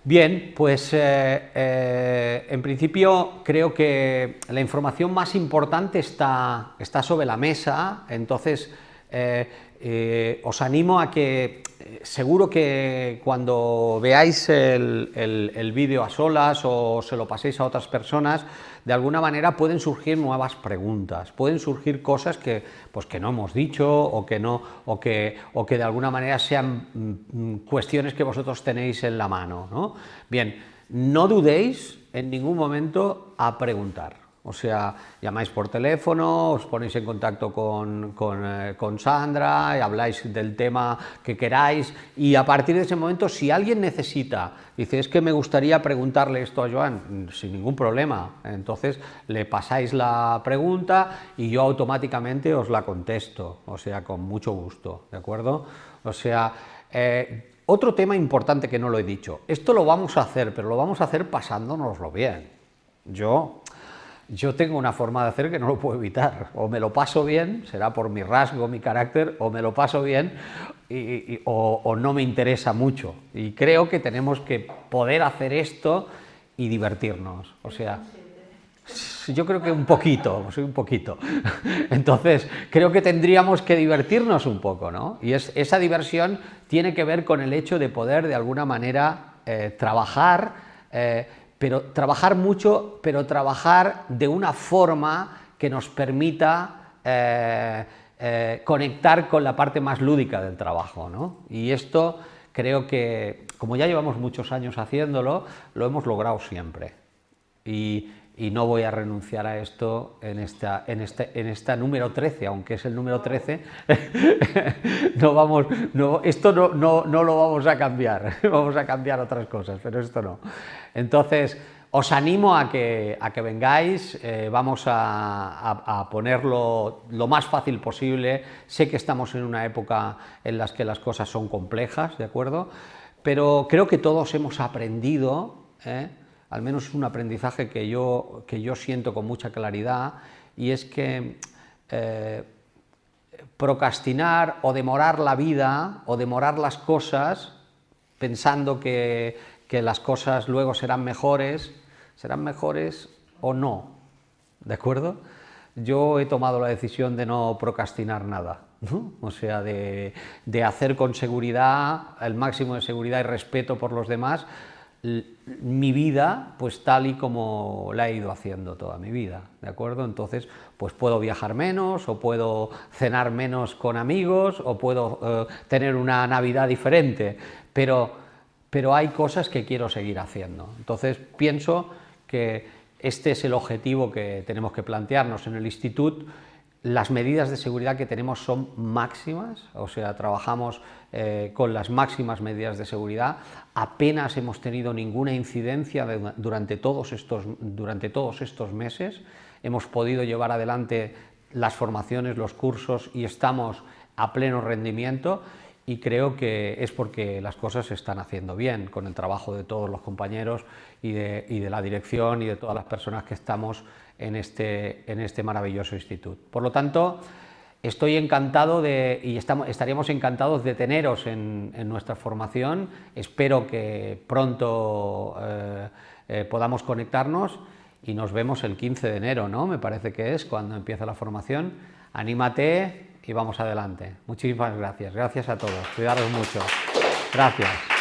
Bien, pues en principio creo que la información más importante está sobre la mesa, entonces os animo a que, seguro que cuando veáis el vídeo a solas o se lo paséis a otras personas, de alguna manera pueden surgir nuevas preguntas, pueden surgir cosas que no hemos dicho o que de alguna manera sean cuestiones que vosotros tenéis en la mano, ¿no? Bien, no dudéis en ningún momento a preguntar. O sea, llamáis por teléfono, os ponéis en contacto con Sandra y habláis del tema que queráis, y a partir de ese momento, si alguien necesita, dice, es que me gustaría preguntarle esto a Joan, sin ningún problema, entonces le pasáis la pregunta y yo automáticamente os la contesto, o sea, con mucho gusto, ¿de acuerdo? O sea, otro tema importante que no lo he dicho, esto lo vamos a hacer, pero lo vamos a hacer pasándonoslo bien. Yo tengo una forma de hacer que no lo puedo evitar, o me lo paso bien, será por mi rasgo, mi carácter, o me lo paso bien o no me interesa mucho, y creo que tenemos que poder hacer esto y divertirnos, o sea, yo creo que un poquito, entonces creo que tendríamos que divertirnos un poco, ¿no? Y esa diversión tiene que ver con el hecho de poder de alguna manera trabajar, pero trabajar mucho, pero trabajar de una forma que nos permita conectar con la parte más lúdica del trabajo, ¿no? Y esto creo que, como ya llevamos muchos años haciéndolo, lo hemos logrado siempre. Y no voy a renunciar a esto en esta número 13, aunque es el número 13, esto no lo vamos a cambiar, vamos a cambiar otras cosas, pero esto no. Entonces, os animo a que vengáis, vamos a ponerlo lo más fácil posible. Sé que estamos en una época en la que las cosas son complejas, ¿de acuerdo? Pero creo que todos hemos aprendido, al menos es un aprendizaje que yo siento con mucha claridad, y es que procrastinar o demorar la vida o demorar las cosas pensando que las cosas luego serán mejores o no, ¿de acuerdo? Yo he tomado la decisión de no procrastinar nada, ¿no? O sea, de hacer con seguridad, el máximo de seguridad y respeto por los demás, mi vida pues tal y como la he ido haciendo toda mi vida, ¿de acuerdo? Entonces pues puedo viajar menos, o puedo cenar menos con amigos, o puedo tener una Navidad diferente, pero hay cosas que quiero seguir haciendo. Entonces pienso que este es el objetivo que tenemos que plantearnos en el instituto. Las medidas de seguridad que tenemos son máximas, o sea, trabajamos con las máximas medidas de seguridad. Apenas hemos tenido ninguna incidencia durante todos estos meses. Hemos podido llevar adelante las formaciones, los cursos, y estamos a pleno rendimiento, y creo que es porque las cosas se están haciendo bien, con el trabajo de todos los compañeros y de la dirección y de todas las personas que estamos en este maravilloso instituto. Por lo tanto, estoy encantado estaríamos encantados de teneros en nuestra formación. Espero que pronto podamos conectarnos, y nos vemos el 15 de enero, ¿no? Me parece que es cuando empieza la formación. Anímate y vamos adelante. Muchísimas gracias. Gracias a todos. Cuidaros mucho. Gracias.